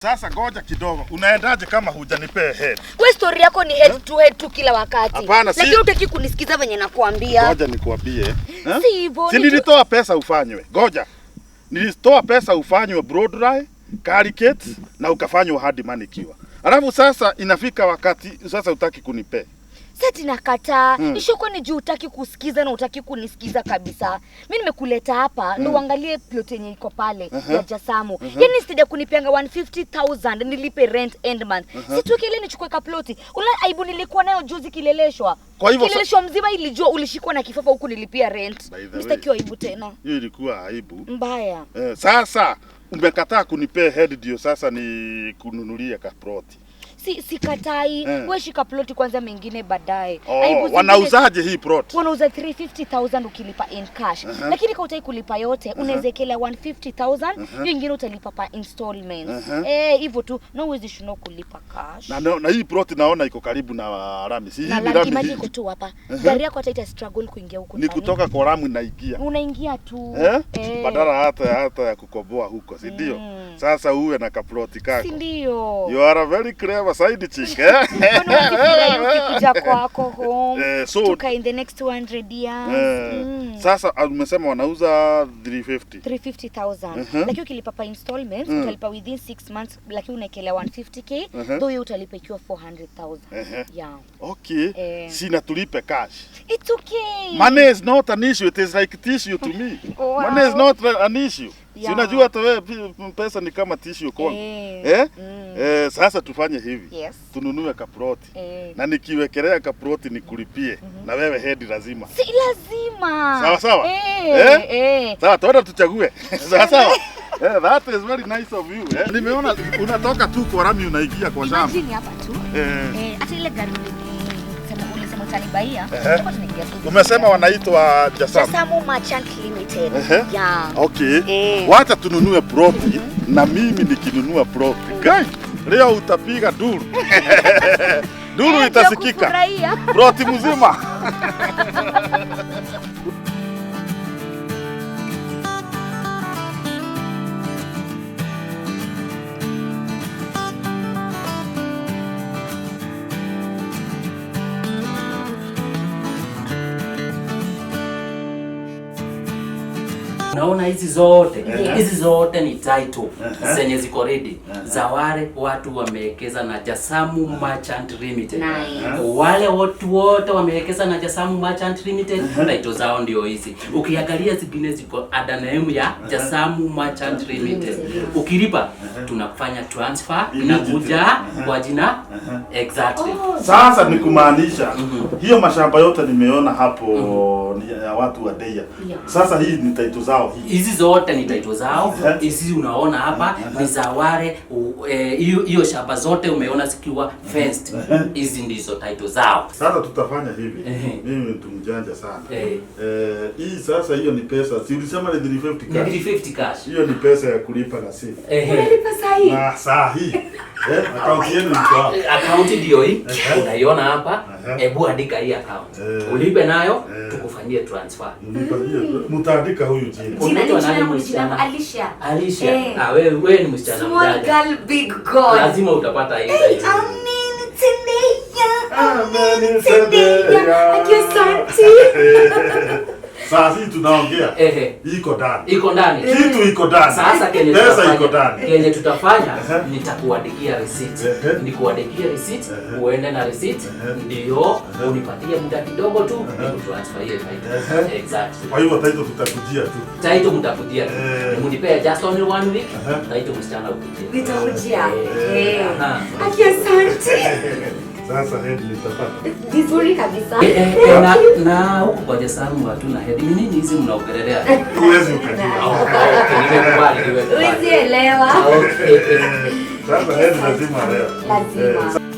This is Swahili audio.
Sasa ngoja kidogo. Unaendaje kama hujanipea head? Wewe story yako ni head to head tu kila wakati. Hapana, lakini hutaki kunisikiza venye nakuambia. Ngoja nikuambie. Si hivyo. Si nilitoa pesa ufanywe. Ngoja. Nilitoa pesa ufanywe broad dry, caricate na ukafanywa hadi manicure. Alafu sasa inafika wakati sasa hutaki kunipea. Sasa nakataa. Nishokuwa ni juu hutaki kusikiza na hutaki kunisikiza kabisa. Mimi nimekuleta hapa ndio uangalie plot yenye iko pale ya Jasamu. Yaani sija kunipianga 150,000 nilipe rent end month. Si tu kile nichukue ka ploti. Una aibu nilikuwa nayo juzi kileleshwa. Kwa hivyo kileleshwa mzima ilijua ulishikwa na kifafa huku nilipia rent. Msitakiwa aibu tena. Hiyo ilikuwa aibu. Mbaya. Sasa umekataa kunipea head ndio sasa ni kununulia ka ploti. Si katai, wewe shika ploti kwanza mengine baadaye. Wanauzaje hii plot? Wanauza 350,000 ukilipa in cash. Lakini kama utaki kulipa yote, unawezekelea 150,000, hiyo nyingine utalipa pa installments. Hivyo tu, na uwezi shuno kulipa cash. Na hii plot naona iko karibu na Rami. Si hii ni Rami. Maji iko tu hapa. Gari yako hata ita struggle kuingia huko ndani. Ni kutoka kwa Rami naingia. Unaingia tu. Badala hata ya kukoboa huko, si ndio? Sasa uwe na ka plot kako. Si ndio? You are a very clever side chick, Ukikuja kwako home, tuka in the next 200 years. Sasa umesema wanauza 350,000. Lakini ukilipa pa installments, utalipa within 6 months, lakini unaekelea 150k, though you utalipa ikiwa 400,000. Yeah. Okay. Sina tulipe cash. It's okay. Money is not an issue, it is like tissue to me. Wow. Money is not an issue. Yeah. Si unajua hata wewe pesa ni kama tissue kwangu. Sasa tufanye hivi. Yes. Tununue kaproti. Na nikiwekelea kaproti nikulipie. Na wewe head lazima. Si lazima. Sawa sawa? Sawa, tuende tuchague. Sawa sawa? That is very nice of you. Nimeona unatoka tu kwa Rami unaingia kwa shamba. Imagine hapa tu. Hata ile gari ulisema utanibaia. Umesema wanaitwa Jasamu Merchant Limited. Yeah. Okay. Wacha tununue ploti na mimi nikinunua ploti. Guys, leo utapiga duru. Duru itasikika. Ploti mzima. Naona hizi zote ni title zenye ziko ready za wale watu wamewekeza na Jasamu Merchant Limited. Wale watu wote wamewekeza na Jasamu Merchant Limited, title zao ndio hizi. Ukiangalia zingine ziko under name ya Jasamu Merchant Limited. Ukilipa tunafanya transfer inakuja kwa jina exactly. Sasa ni kumaanisha hiyo mashamba yote nimeona hapo ni ya watu wa Deya. Sasa hii ni title zao. Hizi zote ni title zao. Hizi unaona hapa ni za wale hiyo shamba zote umeona zikiwa fenced. Hizi ndizo title zao. Sasa tutafanya hivi. Mimi tumjanja sana. Hii sasa hiyo ni pesa. Si ulisema ni 350 cash? 350 cash. Hiyo ni pesa ya kulipa na simu. Unalipa sahi? Na saa hii. Account yenu iko hapo. Account ndio hii. Unaiona hapa. Hebu andika hii account. Ulipe nayo tukufanyie transfer. Mtaandika huyu jina. Unaitwa nani msichana? Alicia. Alicia. Wewe ni msichana mjanja. Small girl big God. Lazima utapata hii. Sasa hii tunaongea. Iko ndani. Iko ndani. Kitu iko ndani. Sasa pesa iko ndani. Kenye tutafanya nitakuandikia receipt. Nikuandikia receipt, uende na receipt ndio unipatie muda kidogo tu nikutransfer hiyo title. Exactly. Kwa hivyo title tutakujia tu. Title mtakujia tu. Mnipea just only 1 week. Title msichana ukujia. Nitakujia. Asante. Sasa head nitapata. Vizuri kabisa. Na huko kwa Jasamu hatuna head. Ni nini hizi mnaongelea? Huwezi ukajua. Nimekubali. Huwezi elewa. Sasa head lazima leo. Lazima.